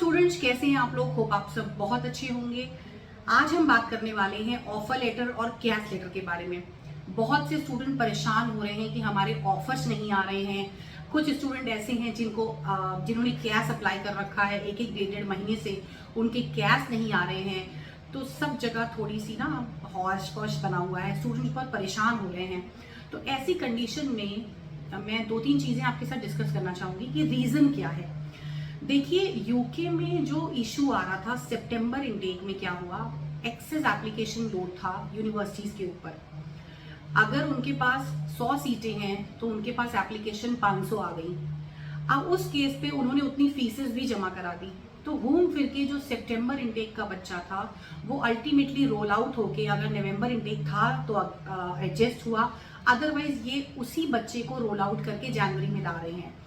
Students, कैसे हैं आप लोग? होप आप सब बहुत अच्छे होंगे। आज हम बात करने वाले हैं ऑफर लेटर और कैश लेटर के बारे में। बहुत से स्टूडेंट परेशान हो रहे हैं कि हमारे ऑफर्स नहीं आ रहे हैं। कुछ स्टूडेंट ऐसे हैं जिन्होंने कैश अप्लाई कर रखा है, एक एक डेढ़ महीने से उनके कैश नहीं आ रहे हैं। तो सब जगह थोड़ी सी ना हौश पौश बना हुआ है, स्टूडेंट्स बहुत परेशान हो रहे हैं। तो ऐसी कंडीशन में मैं दो तीन चीजें आपके साथ डिस्कस करना चाहूंगी कि रीजन क्या है। देखिए, यूके में जो इशू आ रहा था सितंबर इनटेक में, क्या हुआ, एक्सेस एप्लीकेशन लोड था यूनिवर्सिटीज के ऊपर। अगर उनके पास 100 सीटें हैं तो उनके पास एप्लीकेशन 500 आ गई। अब उस केस पे उन्होंने उतनी फीसेस भी जमा करा दी। तो घूम फिर के जो सितंबर इनटेक का बच्चा था वो अल्टीमेटली रोल आउट होके, अगर नवंबर इनटेक था तो एडजस्ट हुआ, अदरवाइज ये उसी बच्चे को रोल आउट करके जनवरी में ला रहे हैं।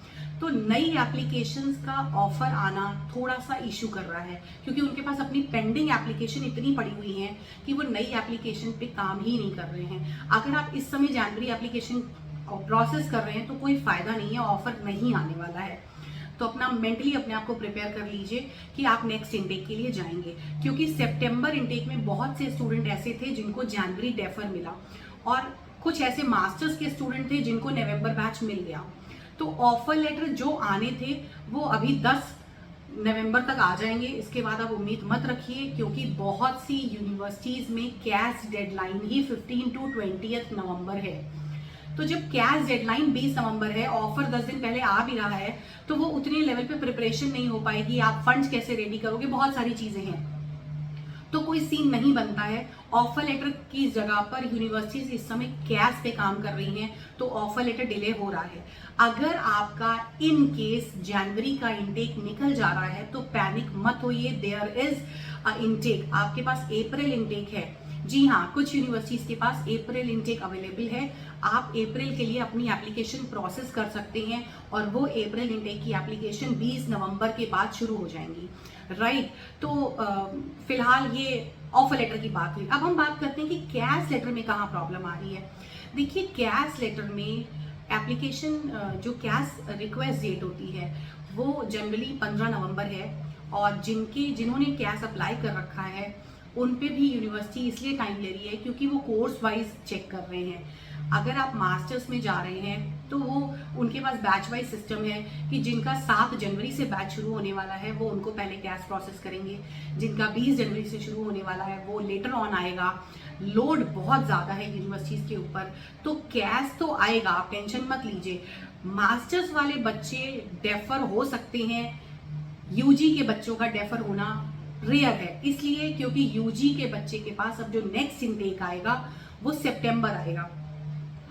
तो नई एप्लीकेशंस का ऑफर आना थोड़ा सा इशू कर रहा है, क्योंकि उनके पास अपनी पेंडिंग एप्लीकेशन इतनी पड़ी हुई है कि वो नई एप्लीकेशन पे काम ही नहीं कर रहे हैं। अगर आप इस समय जनवरी एप्लीकेशन प्रोसेस कर रहे हैं तो कोई फायदा नहीं है, ऑफर नहीं आने वाला है। तो अपना मेंटली अपने आप को प्रिपेयर कर लीजिए कि आप नेक्स्ट इनटेक के लिए जाएंगे, क्योंकि सितंबर इनटेक में बहुत से स्टूडेंट ऐसे थे जिनको जनवरी डेफर मिला, और कुछ ऐसे मास्टर्स के स्टूडेंट थे जिनको नवंबर बैच मिल गया। तो ऑफर लेटर जो आने थे वो अभी 10 नवंबर तक आ जाएंगे। इसके बाद आप उम्मीद मत रखिए, क्योंकि बहुत सी यूनिवर्सिटीज में कैश डेडलाइन ही 15 टू 20 नवंबर है। तो जब कैश डेडलाइन 20 नवंबर है, ऑफर 10 दिन पहले आ भी रहा है, तो वो उतने लेवल पे प्रिपरेशन नहीं हो पाएगी। आप फंड्स कैसे रेडी करोगे, बहुत सारी चीजें हैं, तो कोई सीन नहीं बनता है। ऑफर लेटर की जगह पर यूनिवर्सिटीज इस समय कैश पे काम कर रही हैं, तो ऑफर लेटर डिले हो रहा है। अगर आपका इन केस जनवरी का इनटेक निकल जा रहा है तो पैनिक मत होइए, देयर इज इनटेक। आपके पास अप्रैल इनटेक है, जी हाँ, कुछ यूनिवर्सिटीज के पास अप्रैल इनटेक अवेलेबल है। आप अप्रैल के लिए अपनी एप्लीकेशन प्रोसेस कर सकते हैं, और वो अप्रैल इनटेक की एप्लीकेशन 20 नवंबर के बाद शुरू हो जाएंगी, राइट। तो फिलहाल ये ऑफर लेटर की बात हुई। अब हम बात करते हैं कि कैश लेटर में कहाँ प्रॉब्लम आ रही है। देखिए, कैश लेटर में एप्लीकेशन जो कैश रिक्वेस्ट डेट होती है वो जनरली 15 नवंबर है, और जिन्होंने कैश अप्लाई कर रखा है उन पे भी यूनिवर्सिटी इसलिए टाइम ले रही है क्योंकि वो कोर्स वाइज चेक कर रहे हैं। अगर आप मास्टर्स में जा रहे हैं तो वो उनके पास बैच वाइज सिस्टम है कि जिनका 7 जनवरी से बैच शुरू होने वाला है वो उनको पहले कैश प्रोसेस करेंगे, जिनका 20 जनवरी से शुरू होने वाला है वो लेटर ऑन आएगा। लोड बहुत ज़्यादा है यूनिवर्सिटीज़ के ऊपर, तो कैश तो आएगा, आप टेंशन मत लीजिए। मास्टर्स वाले बच्चे डेफर हो सकते हैं, यूजी के बच्चों का डेफर होना रेयर है, इसलिए क्योंकि यूजी के बच्चे के पास अब जो नेक्स्ट इनटेक आएगा वो सितंबर आएगा।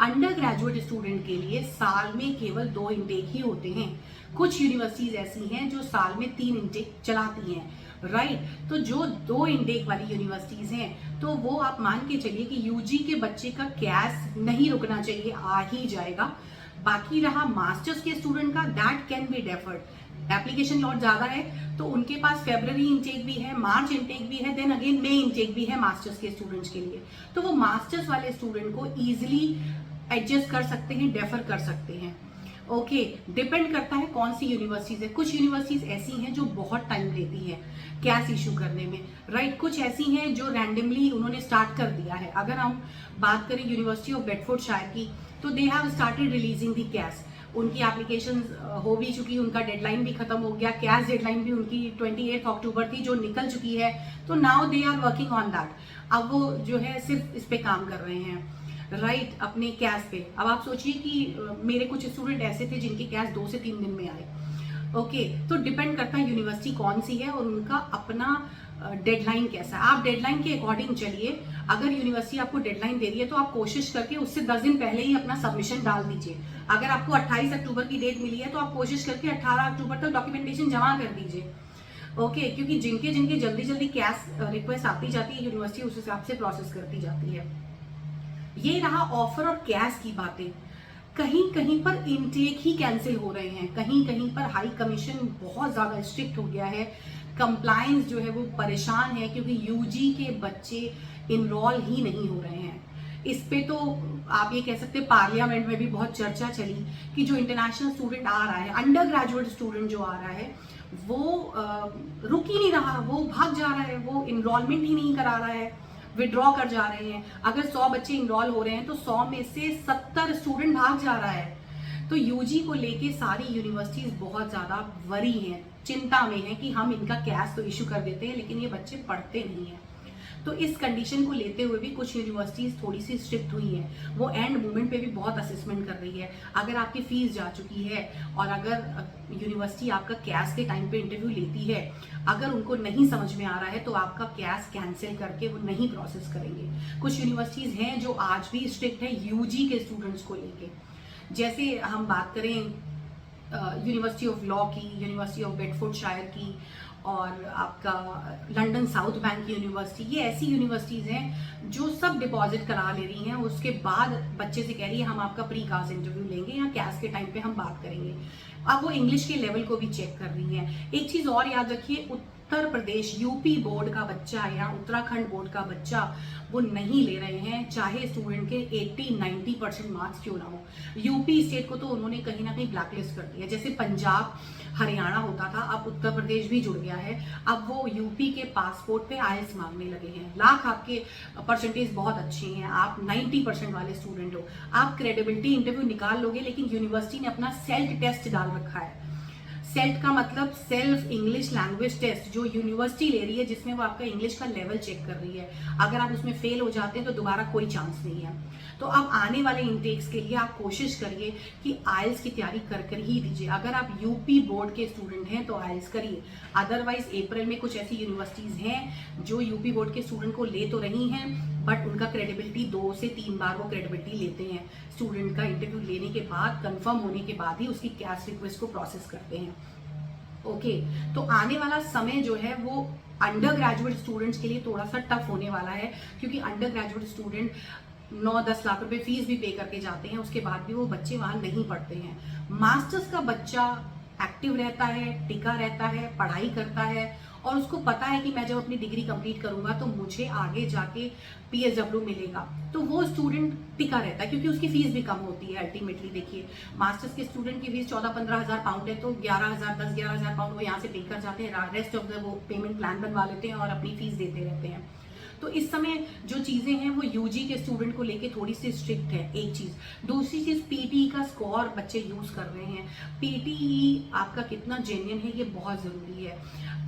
अंडर ग्रेजुएट स्टूडेंट के लिए साल में केवल 2 इनटेक ही होते हैं। कुछ यूनिवर्सिटीज ऐसी हैं जो साल में 3 इनटेक चलाती हैं, राइट। तो जो 2 इनटेक वाली यूनिवर्सिटीज हैं तो वो आप मान के चलिए कि यूजी के बच्चे का कैश नहीं रुकना चाहिए, आ ही जाएगा। बाकी रहा मास्टर्स के स्टूडेंट का, that can be deferred. Application lot ज्यादा है तो उनके पास फेब्रुअरी इनटेक भी है, मार्च इनटेक भी है, देन अगेन मई इनटेक भी है मास्टर्स के स्टूडेंट्स के लिए। तो वो मास्टर्स वाले स्टूडेंट को इजीली एडजस्ट कर सकते हैं, डेफर कर सकते हैं। ओके, डिपेंड करता है कौन सी यूनिवर्सिटीज है। कुछ यूनिवर्सिटीज ऐसी हैं जो बहुत टाइम लेती हैं कैश इशू करने में, राइट। कुछ ऐसी हैं जो रैंडमली उन्होंने स्टार्ट कर दिया है। अगर हम बात करें यूनिवर्सिटी ऑफ बेडफोर्डशायर की, तो they have started releasing the cash. उनकी एप्लीकेशन हो भी चुकी, उनका डेडलाइन भी खत्म हो गया, कैश डेडलाइन भी उनकी 28 अक्टूबर थी जो निकल चुकी है। तो now they are working on that. अब वो जो है सिर्फ इस पे काम कर रहे हैं, राइट, अपने कैश पे। अब आप सोचिए कि मेरे कुछ स्टूडेंट ऐसे थे जिनके कैश 2 से 3 दिन में आए। ओके, तो डिपेंड करता है यूनिवर्सिटी कौन सी है और उनका अपना डेडलाइन कैसा है। आप डेडलाइन के अकॉर्डिंग चलिए। अगर यूनिवर्सिटी आपको डेडलाइन दे रही है तो आप कोशिश करके उससे 10 दिन पहले ही अपना सबमिशन डाल दीजिए। अगर आपको 28 अक्टूबर की डेट मिली है तो आप कोशिश करके 18 अक्टूबर तक डॉक्यूमेंटेशन जमा कर दीजिए। ओके, क्योंकि जिनके जिनके जल्दी जल्दी कैश रिक्वेस्ट आती जाती है, यूनिवर्सिटी उस हिसाब से प्रोसेस करती जाती है। ये रहा ऑफर और कैश की बातें। कहीं कहीं पर इनटेक ही कैंसिल हो रहे हैं, कहीं कहीं पर हाई कमीशन बहुत ज्यादा स्ट्रिक्ट हो गया है, कंप्लायंस जो है वो परेशान है, क्योंकि यूजी के बच्चे इनरोल ही नहीं हो रहे हैं। इस पे तो आप ये कह सकते हैं पार्लियामेंट में भी बहुत चर्चा चली कि जो इंटरनेशनल स्टूडेंट आ रहा है, अंडर ग्रेजुएट स्टूडेंट जो आ रहा है, वो रुक ही नहीं रहा, वो भाग जा रहा है, वो इनरोलमेंट ही नहीं करा रहा है, विड्रॉ कर जा रहे हैं। अगर 100 बच्चे इनरोल हो रहे हैं तो 100 में से 70 स्टूडेंट भाग जा रहा है। तो यूजी को लेके सारी यूनिवर्सिटीज बहुत ज़्यादा वरी हैं, चिंता में हैं कि हम इनका कैश तो इशू कर देते हैं लेकिन ये बच्चे पढ़ते नहीं हैं। तो इस कंडीशन को लेते हुए भी कुछ यूनिवर्सिटीज़ थोड़ी सी स्ट्रिक्ट हुई हैं, वो एंड मोमेंट पे भी बहुत असेसमेंट कर रही है। अगर आपकी फीस जा चुकी है और अगर यूनिवर्सिटी आपका कैश के टाइम पे इंटरव्यू लेती है, अगर उनको नहीं समझ में आ रहा है तो आपका कैश कैंसिल करके वो नहीं प्रोसेस करेंगे। कुछ यूनिवर्सिटीज़ हैं जो आज भी स्ट्रिक्ट है यूजी के स्टूडेंट्स को लेके। जैसे हम बात करें यूनिवर्सिटी ऑफ लॉ की, यूनिवर्सिटी ऑफ बेडफोर्डशायर की, और आपका लंदन साउथ बैंक यूनिवर्सिटी, ये ऐसी यूनिवर्सिटीज़ हैं जो सब डिपॉजिट करा ले रही हैं, उसके बाद बच्चे से कह रही है हम आपका प्री कास्ट इंटरव्यू लेंगे या कैश के टाइम पे हम बात करेंगे। अब वो इंग्लिश के लेवल को भी चेक कर रही हैं। एक चीज़ और याद रखिए, उत्तर प्रदेश यूपी बोर्ड का बच्चा या उत्तराखंड बोर्ड का बच्चा वो नहीं ले रहे हैं, चाहे स्टूडेंट के 80-90% मार्क्स क्यों ना हो। यूपी स्टेट को तो उन्होंने कहीं ना कहीं ब्लैकलिस्ट कर दिया। जैसे पंजाब हरियाणा होता था, अब उत्तर प्रदेश भी जुड़ गया है। अब वो यूपी के पासपोर्ट पे आईएलटीएस मांगने लगे हैं। लाख आपके परसेंटेज बहुत अच्छे हैं, आप 90% वाले स्टूडेंट हो, आप क्रेडिबिलिटी इंटरव्यू निकाल लोगे, लेकिन यूनिवर्सिटी ने अपना सेल्फ टेस्ट डाल रखा है। सेल्ट का मतलब सेल्फ इंग्लिश लैंग्वेज टेस्ट, जो यूनिवर्सिटी ले रही है, जिसमें वो आपका इंग्लिश का लेवल चेक कर रही है। अगर आप उसमें फेल हो जाते हैं तो दोबारा कोई चांस नहीं है। तो अब आने वाले इंटेक्स के लिए आप कोशिश करिए कि आइल्स की तैयारी कर ही दीजिए। अगर आप यूपी बोर्ड के स्टूडेंट हैं तो आइल्स करिए, अदरवाइज अप्रैल में कुछ ऐसी यूनिवर्सिटीज़ हैं जो यूपी बोर्ड के स्टूडेंट को ले तो रही हैं, बट उनका क्रेडिबिलिटी 2 से 3 बार वो क्रेडिबिलिटी लेते हैं। स्टूडेंट का इंटरव्यू लेने के बाद, कंफर्म होने के बाद ही उसकी कैश रिक्वेस्ट को प्रोसेस करते हैं। ओके, तो आने वाला समय जो है वो अंडर ग्रेजुएट स्टूडेंट्स के लिए थोड़ा सा टफ होने वाला है, क्योंकि अंडर ग्रेजुएट स्टूडेंट 9-10 लाख रुपए फीस भी पे करके जाते हैं, उसके बाद भी वो बच्चे वहाँ नहीं पढ़ते हैं। मास्टर्स का बच्चा एक्टिव रहता है, टिका रहता है, पढ़ाई करता है, और उसको पता है कि मैं जब अपनी डिग्री कंप्लीट करूंगा तो मुझे आगे जाके PSW मिलेगा, तो वो स्टूडेंट टिका रहता है, क्योंकि उसकी फीस भी कम होती है। अल्टीमेटली देखिए, मास्टर्स के स्टूडेंट की फीस 14-15 हज़ार पाउंड है, तो 10-11 हज़ार पाउंड वो यहाँ से पे कर जाते हैं, रेस्ट ऑफ द वो पेमेंट प्लान बनवा लेते हैं और अपनी फीस देते रहते हैं। तो इस समय जो चीज़ें हैं वो यूजी के स्टूडेंट को लेके थोड़ी सी स्ट्रिक्ट है, एक चीज़। दूसरी चीज़, पीटीई का स्कोर बच्चे यूज़ कर रहे हैं। पीटीई आपका कितना जेन्युइन है ये बहुत ज़रूरी है।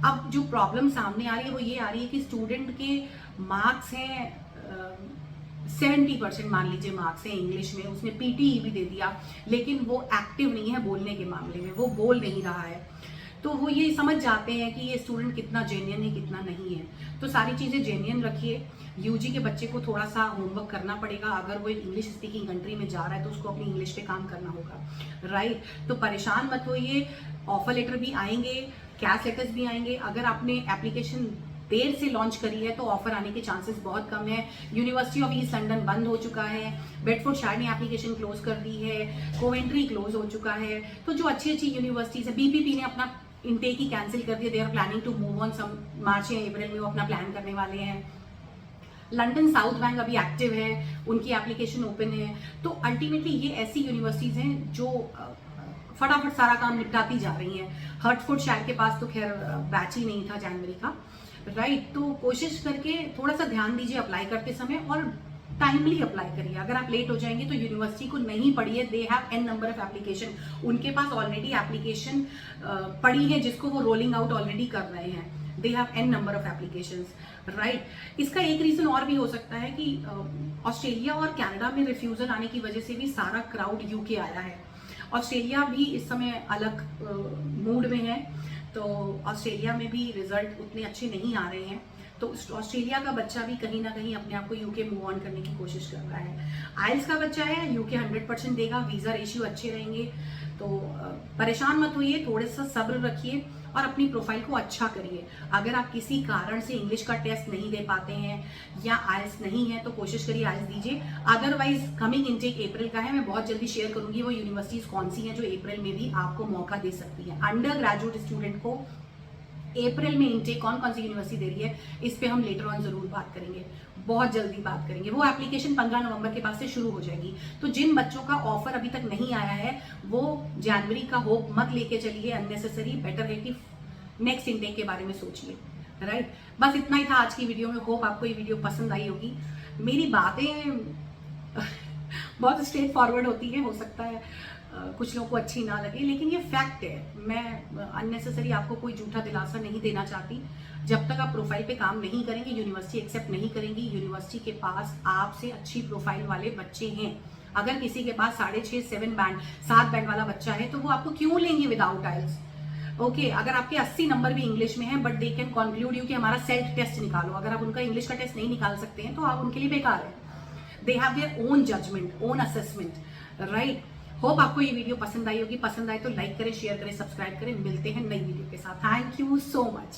अब जो प्रॉब्लम सामने आ रही है वो ये आ रही है कि स्टूडेंट के मार्क्स हैं 70% मान लीजिए मार्क्स हैं इंग्लिश में, उसने पीटीई भी दे दिया, लेकिन वो एक्टिव नहीं है बोलने के मामले में, वो बोल नहीं रहा है। तो वो ये समझ जाते हैं कि ये स्टूडेंट कितना जेन्युइन है कितना नहीं है। तो सारी चीज़ें जेन्युइन रखिए। यूजी के बच्चे को थोड़ा सा होमवर्क करना पड़ेगा, अगर वो एक इंग्लिश स्पीकिंग कंट्री में जा रहा है तो उसको अपनी इंग्लिश पे काम करना होगा, राइट। तो परेशान मत होइए, ऑफर लेटर भी आएंगे, कैश लेटर्स भी आएंगे। अगर आपने एप्लीकेशन देर से लॉन्च करी है तो ऑफर आने के चांसेस बहुत कम है। यूनिवर्सिटी ऑफ ईस्ट लंदन बंद हो चुका है, बेडफोर्डशायर ने एप्लीकेशन क्लोज कर दी है, कोवेंट्री क्लोज हो चुका है। तो जो अच्छी अच्छी यूनिवर्सिटीज है, बीपीपी ने अपना इनटेक ही कैंसिल कर दिया, they are planning to move on some March या अप्रैल में वो अपना प्लान करने वाले हैं। लंदन साउथ बैंक अभी एक्टिव है, उनकी एप्लीकेशन ओपन है। तो अल्टीमेटली ये ऐसी यूनिवर्सिटीज हैं जो फटाफट सारा काम निपटाती जा रही हैं। हर्टफोर्डशायर के पास तो खैर बैच ही नहीं था जनवरी का, राइट। तो कोशिश करके थोड़ा सा ध्यान दीजिए अप्लाई करते समय, और टाइमली अप्लाई करिए। अगर आप लेट हो जाएंगे तो यूनिवर्सिटी को नहीं पड़ी है, they have n number of application, उनके पास ऑलरेडी एप्लीकेशन पड़ी है जिसको वो रोलिंग आउट ऑलरेडी कर रहे हैं, they have n number of applications, right. इसका एक रीजन और भी हो सकता है कि ऑस्ट्रेलिया और कनाडा में रिफ्यूजल आने की वजह से भी सारा क्राउड यूके आया है। ऑस्ट्रेलिया भी इस समय अलग मूड में है, तो ऑस्ट्रेलिया में भी रिजल्ट उतने अच्छे नहीं आ रहे हैं, तो ऑस्ट्रेलिया का बच्चा भी कहीं ना कहीं अपने आप को यूके मूव ऑन करने की कोशिश कर रहा है। आइल्स का बच्चा है, यूके 100% देगा, वीज़ा रेशियो अच्छे रहेंगे। तो परेशान मत होइए, थोड़े सा सब्र रखिए और अपनी प्रोफाइल को अच्छा करिए। अगर आप किसी कारण से इंग्लिश का टेस्ट नहीं दे पाते हैं या आइल्स नहीं है तो कोशिश करिए आइल्स दीजिए। अदरवाइज कमिंग इनटेक अप्रैल का है, मैं बहुत जल्दी शेयर करूंगी वो यूनिवर्सिटीज कौन सी हैं जो अप्रैल में भी आपको मौका दे सकती है। अंडर ग्रेजुएट स्टूडेंट को अप्रैल में इनटेक कौन सी यूनिवर्सिटी दे रही है, इस पे हम लेटर ऑन जरूर बात करेंगे, बहुत जल्दी बात करेंगे। वो एप्लीकेशन 15 नवंबर के बाद से शुरू हो जाएगी। तो जिन बच्चों का ऑफर अभी तक नहीं आया है वो जनवरी का होप मत लेके चलिए, अननेसेसरी। बेटर है कि नेक्स्ट इनटेक के बारे में सोचिए, राइट। बस इतना ही था आज की वीडियो में। होप आपको ये वीडियो पसंद आई होगी। मेरी बातें बहुत स्ट्रेट फॉरवर्ड होती है, हो सकता है कुछ लोगों को अच्छी ना लगे, लेकिन ये फैक्ट है। मैं अननेसेसरी आपको कोई झूठा दिलासा नहीं देना चाहती। जब तक आप प्रोफाइल पे काम नहीं करेंगे, यूनिवर्सिटी एक्सेप्ट नहीं करेंगी। यूनिवर्सिटी के पास आपसे अच्छी प्रोफाइल वाले बच्चे हैं। अगर किसी के पास 6.5 7 बैंड वाला बच्चा है तो वो आपको क्यों लेंगे विदाउट आइल्स? ओके, अगर आपके 80 नंबर भी इंग्लिश में है but they can conclude you कि हमारा सेल्फ टेस्ट निकालो, अगर आप उनका इंग्लिश का टेस्ट नहीं निकाल सकते हैं तो आप उनके लिए बेकार है। They have their own judgement, own assessment, right. Hope आपको ये वीडियो पसंद आई होगी। पसंद आए तो लाइक करें, शेयर करें, सब्सक्राइब करें। मिलते हैं नई वीडियो के साथ। Thank you so much.